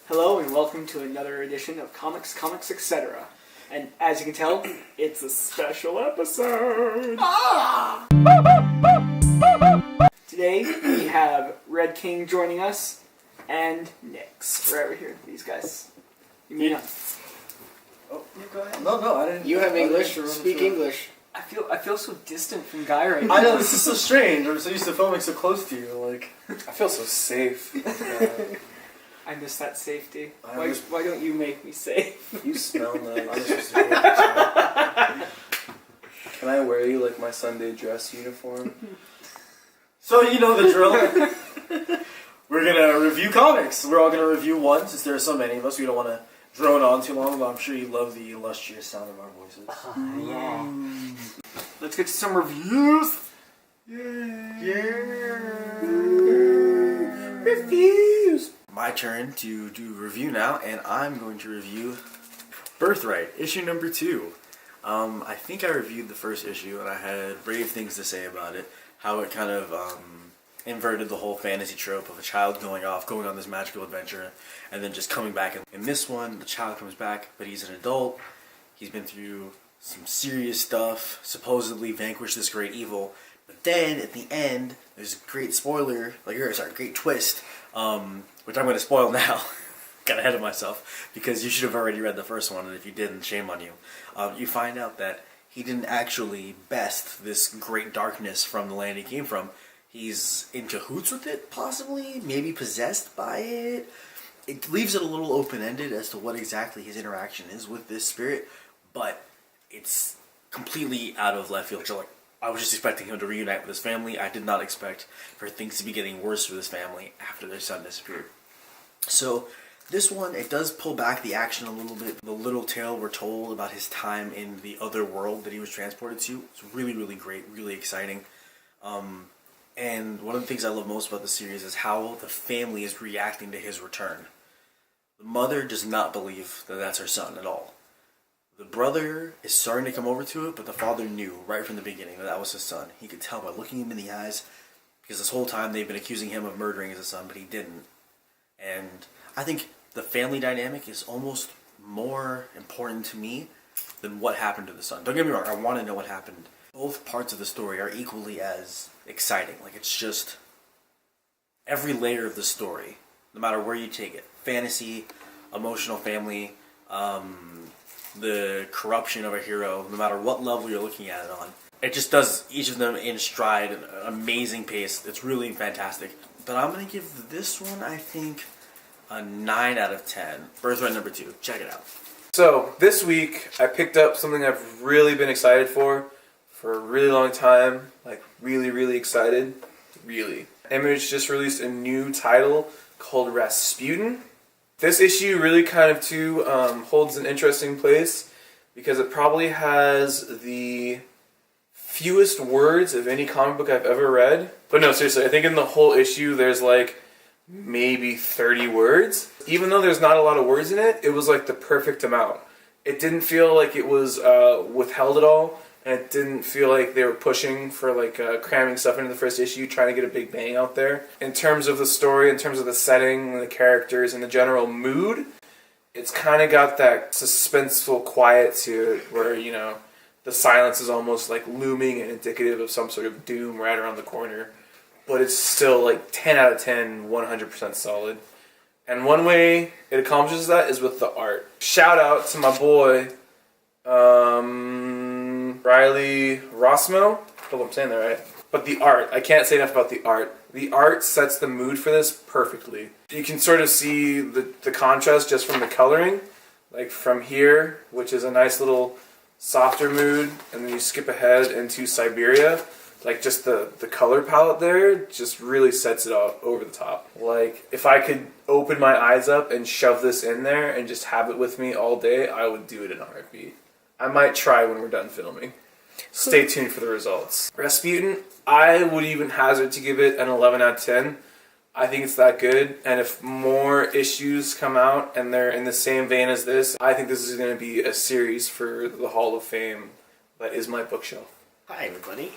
Hello and welcome to another edition of Comics, Etc. And as you can tell, it's a special episode! Ah! Today we have Red King joining us, and Nix. Right over here, these guys. You may not... Oh, you go ahead. No, I didn't. You have English, speak English. I feel so distant from Guy right now. I know, this is so strange. I'm so used to filming so close to you, like... I feel so safe. I miss that safety. Why don't you make me safe? You smell that. I'm supposed to Can I wear you like my Sunday dress uniform? So you know the drill. We're gonna review comics. We're all gonna review one, since there are so many of us. We don't want to drone on too long, but I'm sure you love the illustrious sound of our voices. Yeah. Let's get to some reviews. Reviews. My turn to do review now, and I'm going to review Birthright, issue number 2. I think I reviewed the first issue, and I had brave things to say about it. How it kind of inverted the whole fantasy trope of a child going on this magical adventure, and then just coming back. In this one, the child comes back, but he's an adult. He's been through some serious stuff, supposedly vanquished this great evil. But then, at the end, there's a great spoiler, great twist, which I'm going to spoil now. Got ahead of myself, because you should have already read the first one, and if you didn't, shame on you. You find out that he didn't actually best this great darkness from the land he came from. He's in cahoots with it, possibly, maybe possessed by it. It leaves it a little open-ended as to what exactly his interaction is with this spirit, but it's completely out of left field. I was just expecting him to reunite with his family. I did not expect for things to be getting worse for this family after their son disappeared. So, this one, it does pull back the action a little bit. The little tale we're told about his time in the other world that he was transported to. It's really, really great, really exciting. And one of the things I love most about the series is how the family is reacting to his return. The mother does not believe that that's her son at all. The brother is starting to come over to it, but the father knew right from the beginning that that was his son. He could tell by looking him in the eyes, because this whole time they've been accusing him of murdering his son, but he didn't. And I think the family dynamic is almost more important to me than what happened to the son. Don't get me wrong, I want to know what happened. Both parts of the story are equally as exciting. It's just every layer of the story, no matter where you take it. Fantasy, emotional family, the corruption of a hero, no matter what level you're looking at it on. It just does each of them in stride, an amazing pace. It's really fantastic. But I'm going to give this one, I think, a 9 out of 10. Birthright number 2. Check it out. So, this week, I picked up something I've really been excited for a really long time. Really, really excited. Really. Image just released a new title called Rasputin. This issue really kind of, too, holds an interesting place because it probably has the fewest words of any comic book I've ever read. But no, seriously, I think in the whole issue there's maybe 30 words. Even though there's not a lot of words in it, it was the perfect amount. It didn't feel like it was withheld at all, and it didn't feel like they were pushing for cramming stuff into the first issue, trying to get a big bang out there. In terms of the story, in terms of the setting, and the characters, and the general mood, it's kind of got that suspenseful quiet to it where, the silence is almost looming and indicative of some sort of doom right around the corner. But it's still 10 out of 10, 100% solid. And one way it accomplishes that is with the art. Shout out to my boy, Reilly, Rossmo. I hope I'm saying that right. But the art, I can't say enough about the art. The art sets the mood for this perfectly. You can sort of see the contrast just from the coloring. From here, which is a nice little softer mood, and then you skip ahead into Siberia. Just the color palette there just really sets it all over the top. If I could open my eyes up and shove this in there and just have it with me all day, I would do it in a heartbeat. I might try when we're done filming. Stay tuned for the results. Rasputin, I would even hazard to give it an 11 out of 10. I think it's that good, and if more issues come out and they're in the same vein as this, I think this is going to be a series for the Hall of Fame that is my bookshelf. Hi everybody.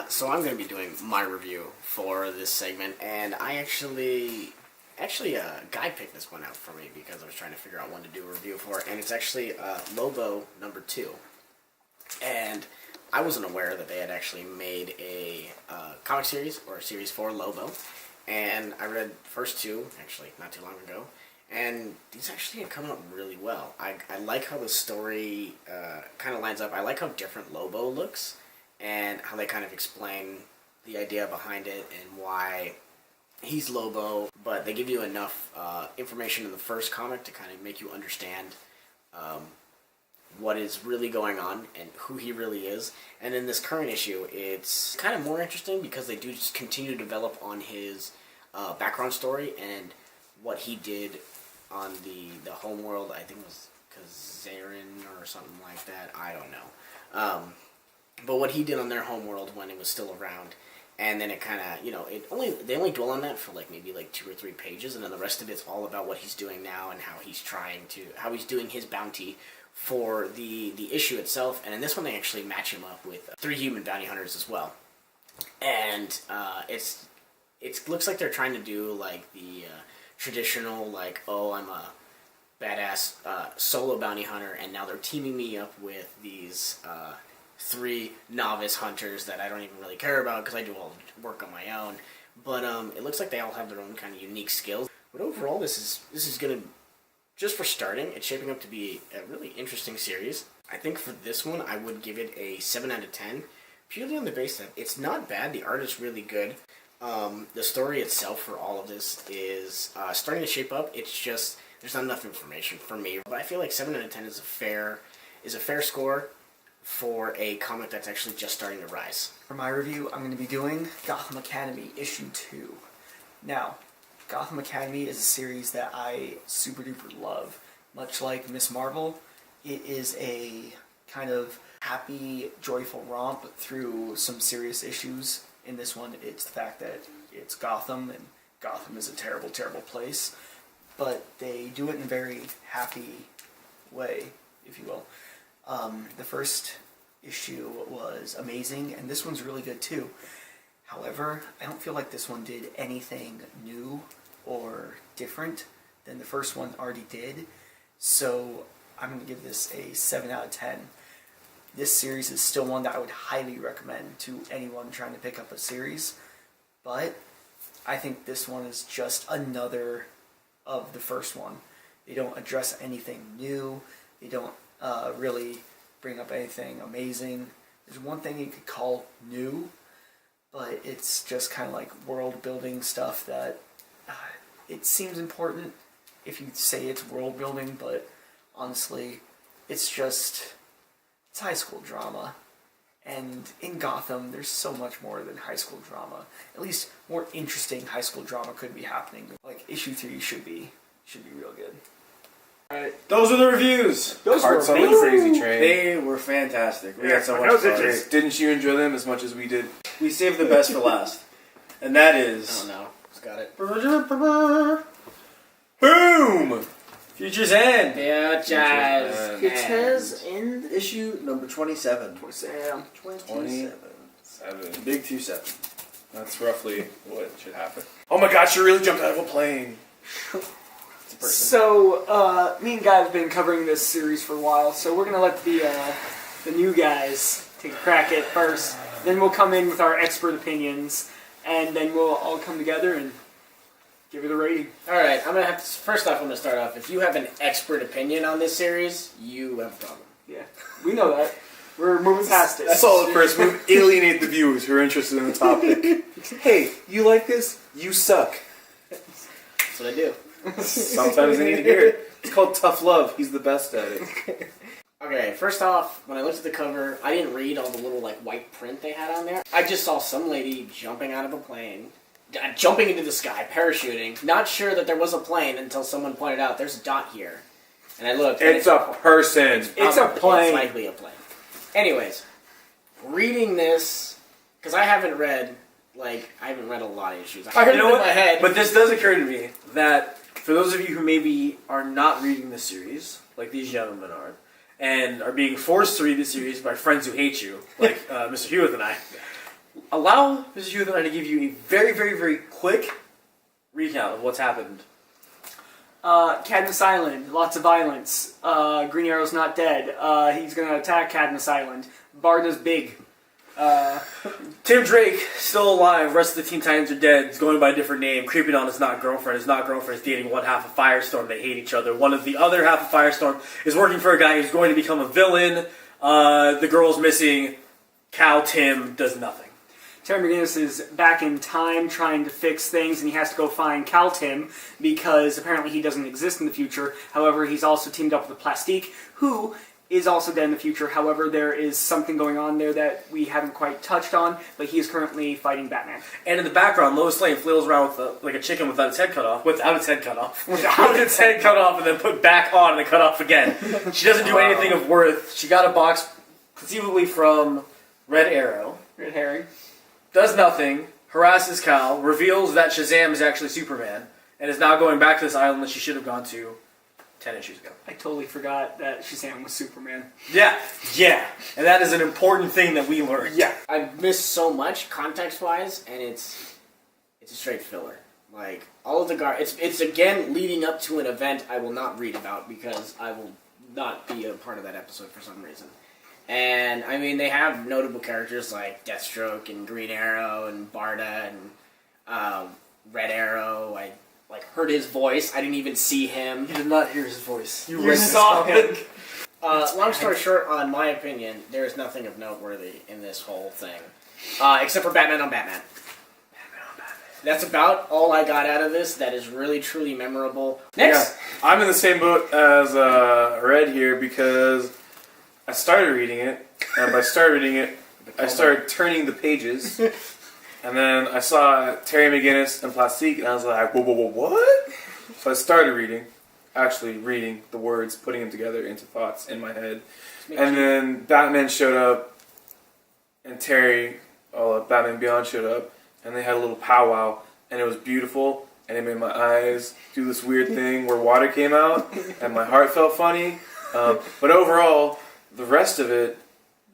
So I'm going to be doing my review for this segment, and I actually Actually, Guy picked this one out for me because I was trying to figure out one to do a review for, and it's actually Lobo #2. And I wasn't aware that they had actually made a comic series, or a series for Lobo. And I read the first two, actually, not too long ago. And these actually had come out really well. I like how the story kind of lines up. I like how different Lobo looks, and how they kind of explain the idea behind it and why he's Lobo. But they give you enough information in the first comic to kind of make you understand what is really going on and who he really is. And in this current issue, it's kind of more interesting because they do just continue to develop on his background story and what he did on the homeworld. I think it was Kazarin or something like that. I don't know. But what he did on their homeworld when it was still around. And then it kind of, they only dwell on that for maybe 2 or 3 pages, and then the rest of it's all about what he's doing now and how he's doing his bounty for the issue itself. And in this one, they actually match him up with 3 human bounty hunters as well. And it looks like they're trying to do the traditional oh, I'm a badass solo bounty hunter, and now they're teaming me up with these 3 novice hunters that I don't even really care about because I do all the work on my own. But it looks like they all have their own kind of unique skills. But overall, this is going to, just for starting, it's shaping up to be a really interesting series. I think for this one, I would give it a 7 out of 10, purely on the basis that it's not bad. The art is really good. The story itself for all of this is starting to shape up. It's just, there's not enough information for me. But I feel like 7 out of 10 is a fair score for a comic that's actually just starting to rise. For my review, I'm going to be doing Gotham Academy issue 2. Now, Gotham Academy is a series that I super duper love. Much like Miss Marvel, it is a kind of happy, joyful romp through some serious issues. In this one, it's the fact that it's Gotham, and Gotham is a terrible, terrible place. But they do it in a very happy way, if you will. The first issue was amazing, and this one's really good too. However, I don't feel like this one did anything new or different than the first one already did. So I'm going to give this a 7 out of 10. This series is still one that I would highly recommend to anyone trying to pick up a series. But I think this one is just another of the first one. They don't address anything new. They don't really bring up anything amazing. There's one thing you could call new, but it's just kind of like world building stuff that it seems important if you say it's world building, but honestly, it's high school drama. And in Gotham, there's so much more than high school drama. At least more interesting high school drama could be happening. Issue 3 should be real good. Alright, those were the reviews. Those Hearts were on the amazing. Crazy Train. They were fantastic. We had so much those fun. itches. Didn't you enjoy them as much as we did? We saved the best for last. And that I is... don't know. It's got it. Boom! Future's End. Bitches. It says in Issue number 27. 27. 7. Big 27. That's roughly what should happen. Oh my gosh, you really jumped out of a plane. It's a person. So, me and Guy have been covering this series for a while, so we're going to let the new guys take a crack at it first. Then we'll come in with our expert opinions, and then we'll all come together and give it a rating. Alright, first off, I'm going to start off. If you have an expert opinion on this series, you have a problem. Yeah, we know that. We're moving past it. That's all at first move. Alienate the viewers who are interested in the topic. Hey, you like this? You suck. That's what I do. Sometimes they need to hear it. It's called tough love. He's the best at it. Okay, first off, when I looked at the cover, I didn't read all the little white print they had on there. I just saw some lady jumping out of a plane, jumping into the sky, parachuting. Not sure that there was a plane until someone pointed out there's a dot here. And I looked. And It's a person. It's a plane. It's likely a plane. Anyways, reading this, because I haven't read a lot of issues. I heard it in my head. But this does occur to me that for those of you who maybe are not reading the series, like these gentlemen are, and are being forced to read the series by friends who hate you, like Mr. Hueth and I, allow Mr. Hueth and I to give you a very, very, very quick recount of what's happened. Cadmus Island, lots of violence. Green Arrow's not dead. He's gonna attack Cadmus Island. Barda's big. Tim Drake, still alive. Rest of the Teen Titans are dead. He's going by a different name. Creeping on his not girlfriend. His not girlfriend is dating one half of Firestorm. They hate each other. One of the other half of Firestorm is working for a guy who's going to become a villain. The girl's missing. Cal Tim does nothing. Terry McGinnis is back in time trying to fix things, and he has to go find Cal Tim because apparently he doesn't exist in the future. However, he's also teamed up with the Plastique, who is also dead in the future. However, there is something going on there that we haven't quite touched on, but he is currently fighting Batman. And in the background, Lois Lane flails around with like a chicken without its head cut off. Without its head cut off, and then put back on and then cut off again. She doesn't do anything of worth. She got a box, conceivably from Red Arrow. Red herring. Does nothing, harasses Cal, reveals that Shazam is actually Superman, and is now going back to this island that she should have gone to 10 issues ago. I totally forgot that Shazam was Superman. Yeah. And that is an important thing that we learned. Yeah. I've missed so much context-wise, and it's a straight filler. Like, all of the it's again leading up to an event I will not read about because I will not be a part of that episode for some reason. And, I mean, they have notable characters like Deathstroke and Green Arrow and Barda and Red Arrow. I, heard his voice. I didn't even see him. You did not hear his voice. You saw him. Long story short, on my opinion, there is nothing of noteworthy in this whole thing. Except for Batman on Batman. That's about all I got out of this. That is really, truly memorable. Next! Yeah, I'm in the same boat as Red here because I started reading it, and by started reading it, I started turning the pages, and then I saw Terry McGinnis and Plastique, and I was like, whoa, what? So I started reading the words, putting them together into thoughts in my head, and then Batman showed up, and Batman Beyond showed up, and they had a little powwow, and it was beautiful, and it made my eyes do this weird thing where water came out, and my heart felt funny, but overall, the rest of it,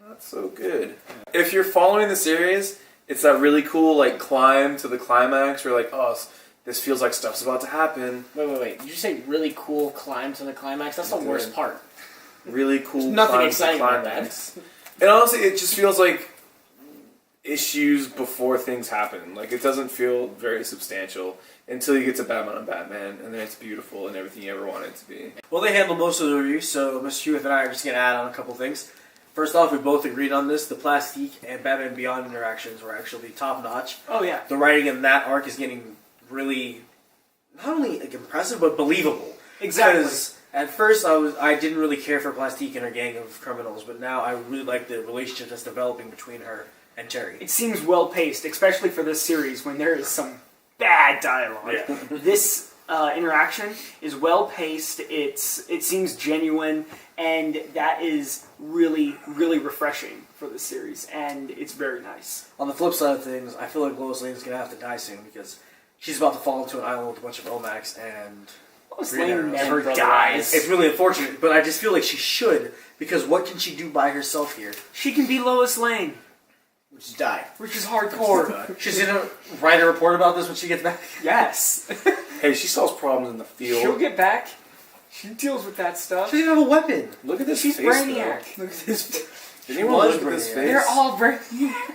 not so good. If you're following the series, it's that really cool climb to the climax where this feels like stuff's about to happen. Wait. Did you say really cool climb to the climax? That's the worst part. Really cool There's nothing climb exciting to the about climax. And honestly, it just feels like issues before things happen. It doesn't feel very substantial until you get to Batman on Batman, and then it's beautiful and everything you ever wanted it to be. Well, they handled most of the review, so Mr. Hueth and I are just going to add on a couple things. First off, we both agreed on this. The Plastique and Batman Beyond interactions were actually top-notch. Oh, yeah. The writing in that arc is getting really, not only impressive, but believable. Exactly. Because at first I didn't really care for Plastique and her gang of criminals, but now I really like the relationship that's developing between her and Terry. It seems well-paced, especially for this series when there is some bad dialogue. Yeah. This interaction is well-paced, it seems genuine, and that is really, really refreshing for this series, and it's very nice. On the flip side of things, I feel like Lois Lane's going to have to die soon because she's about to fall into an island with a bunch of Omacs and Lois Green Lane Arrows. never And dies. It's really unfortunate, but I just feel like she should, because what can she do by herself here? She can be Lois Lane, Which is die. which is hardcore. She's going to write a report about this when she gets back. Yes. Hey, she solves problems in the field. She'll get back. She deals with that stuff. She doesn't have a weapon. Look at this She's face, Brainiac. though. Look at this. Did She anyone was look at this Brainiac. face? They're all Brainiac.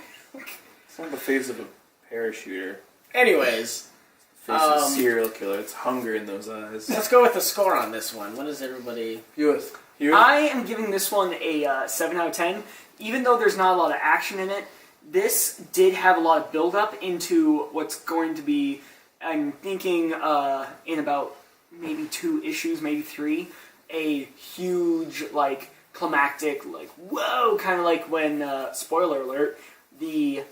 It's not the face of a parachuter. Anyways, Face of a serial killer. It's hunger in those eyes. let's go with the score on this one. What is everybody... Hueth. I am giving this one a 7 out of 10. Even though there's not a lot of action in it, this did have a lot of build-up into what's going to be, I'm thinking, in about maybe 2 issues, maybe 3, a huge, climactic, whoa, kind of like when, spoiler alert, the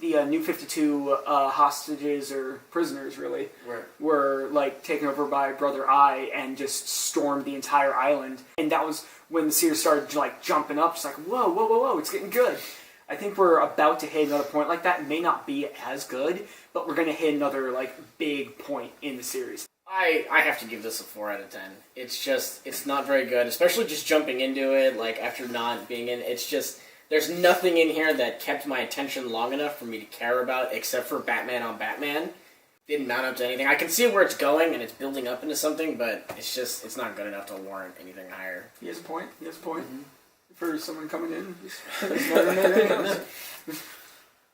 New 52 hostages, or prisoners, really, were, taken over by Brother Eye and just stormed the entire island. And that was when the series started, jumping up. It's whoa, it's getting good. I think we're about to hit another point like that. It may not be as good, but we're going to hit another, big point in the series. I have to give this a 4 out of 10. It's not very good, especially just jumping into it, after not being in, there's nothing in here that kept my attention long enough for me to care about, except for Batman on Batman, Didn't mount up to anything. I can see where it's going, and it's building up into something, but it's not good enough to warrant anything higher. He has a point. For someone coming in, he's smarter than anything else.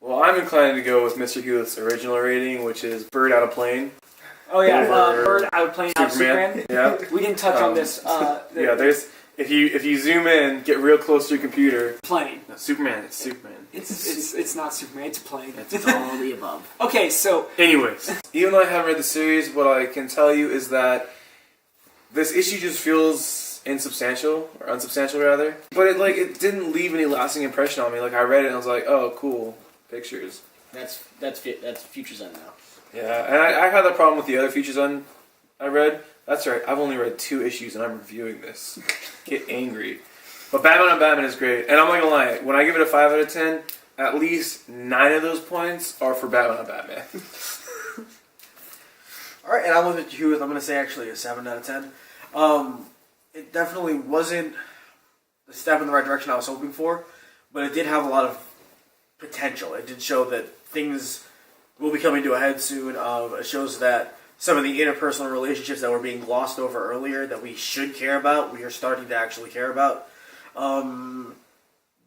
Well, I'm inclined to go with Mr. Hueth's original rating, which is Bird Out of Plane. Oh yeah, Or Bird out playing Superman. Yeah. We didn't touch on this. Yeah, there's if you zoom in, get real close to your computer. Plane. No, Superman. It's Superman. It's not Superman. It's a plane. It's all of the above. Okay, so Anyways, even though I haven't read the series, what I can tell you is that this issue just feels insubstantial, or unsubstantial rather. But it didn't leave any lasting impression on me. Like I read it and I was like, oh, cool, pictures. That's Future's End now. Yeah, and I had that problem with the other Futures End I read. That's right, I've only read 2 issues and I'm reviewing this. Get angry. But Batman on Batman is great. And I'm not gonna lie, when I give it a 5 out of 10, at least 9 of those points are for Batman on Batman. Alright, and I'm with you. I'm going to say actually a 7 out of 10. It definitely wasn't the step in the right direction I was hoping for, but it did have a lot of potential. It did show that things will be coming to a head soon. It shows that some of the interpersonal relationships that were being glossed over earlier that we should care about, we are starting to actually care about.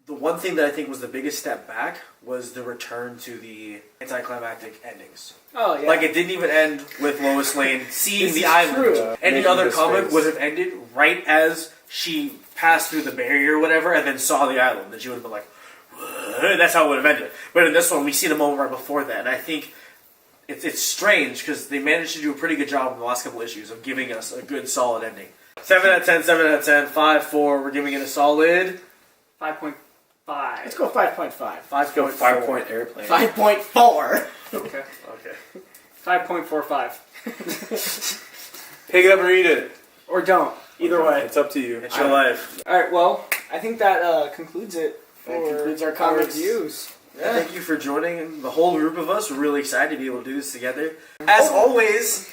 The one thing that I think was the biggest step back was the return to the anticlimactic endings. oh yeah, Like, it didn't even end with Lois Lane seeing This the is island. true. Any Making other this comic face. would have ended right as she passed through the barrier or whatever and then saw the island. And she would have been like, "What?" That's how it would have ended. But in this one, we see the moment right before that. And I think it's strange because they managed to do a pretty good job in the last couple issues of giving us a good, solid ending. 7 out of 10, 7 out of 10, 5-4. We're giving it a solid 5.5. Let's go 5.5. 5.4. Let's go 5-point airplane. 5.4. Okay, Okay. 5.45. Pick it up and read it. Or don't. Either way. It's up to you. It's your life. All right. Well, I think that concludes it for That concludes our comics. reviews. Yeah. Thank you for joining the whole group of us. We're really excited to be able to do this together. As always,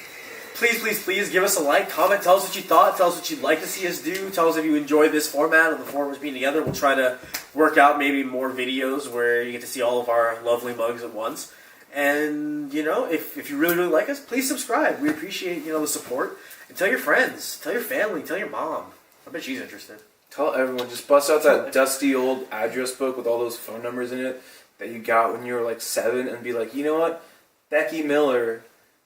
please give us a like, comment, tell us what you thought, tell us what you'd like to see us do, tell us if you enjoy this format of the four of us being together. We'll try to work out maybe more videos where you get to see all of our lovely mugs at once. And, if you really, really like us, please subscribe. We appreciate, the support. And tell your friends, tell your family, tell your mom. I bet she's interested. Tell everyone, just bust out that dusty old address book with all those phone numbers in it that you got when you were like 7 and be like, you know what? Becky Miller,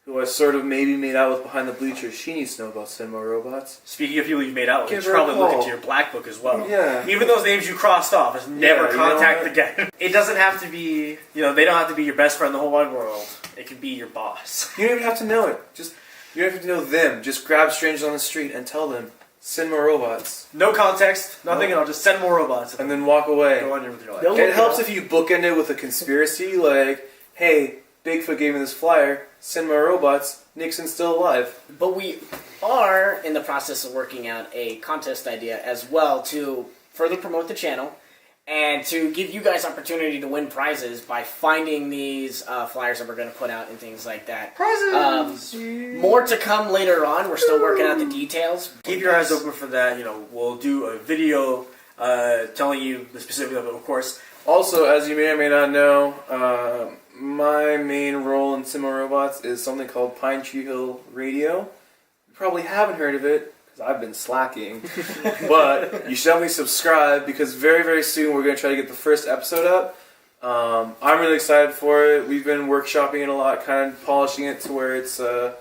who I sort of maybe made out with behind the bleachers, she needs to know about cinema robots. Speaking of people you've made out with, you Give should her a probably look call. into your black book as well. Yeah. Even those names you crossed off, just never Yeah, you know contact what? again. It doesn't have to be, they don't have to be your best friend in the whole wide world. It can be your boss. You don't even have to know it. You don't have to know them. Just grab strangers on the street and tell them, cinema robots. No context, nothing at all. Just send more robots. And then walk away. go on with your life. They'll It look helps up. if you bookend it with a conspiracy, like, hey, Bigfoot gave me this flyer, cinema robots, Nixon's still alive. But we are in the process of working out a contest idea as well to further promote the channel and to give you guys opportunity to win prizes by finding these flyers that we're going to put out and things like that. Prizes! More to come later on. We're still working out the details. Keep your eyes open for that. We'll do a video telling you the specifics of it, of course. Also, as you may or may not know, my main role in cinema robots is something called Pine Tree Hill Radio. You probably haven't heard of it, because I've been slacking. But you should definitely subscribe, because very, very soon we're going to try to get the first episode up. I'm really excited for it. We've been workshopping it a lot, kind of polishing it to where it's where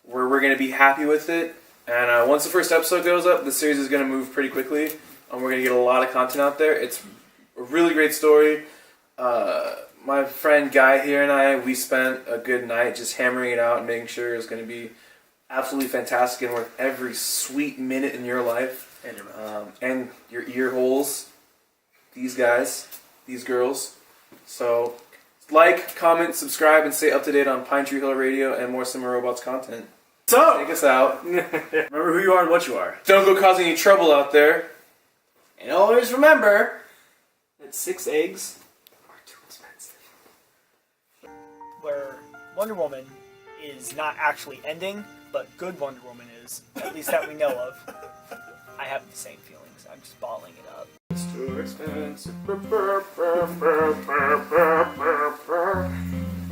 we're going to be happy with it. And once the first episode goes up, the series is going to move pretty quickly. And we're going to get a lot of content out there. It's a really great story. My friend Guy here and I, we spent a good night just hammering it out and making sure it was going to be absolutely fantastic and worth every sweet minute in your life. And your mouth. And your ear holes. These guys. These girls. So, like, comment, subscribe, and stay up to date on Pine Tree Hill Radio and more Cinema Robots content. So, Take us out. remember who you are and what you are. Don't go causing any trouble out there. And always remember, That 6 eggs are too expensive. Where Wonder Woman is not actually ending, but good Wonder Woman is, at least that we know of. I have the same feelings. I'm just balling it up. It's too expensive.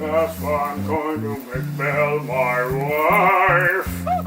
Yes, I'm going to make Belle my wife.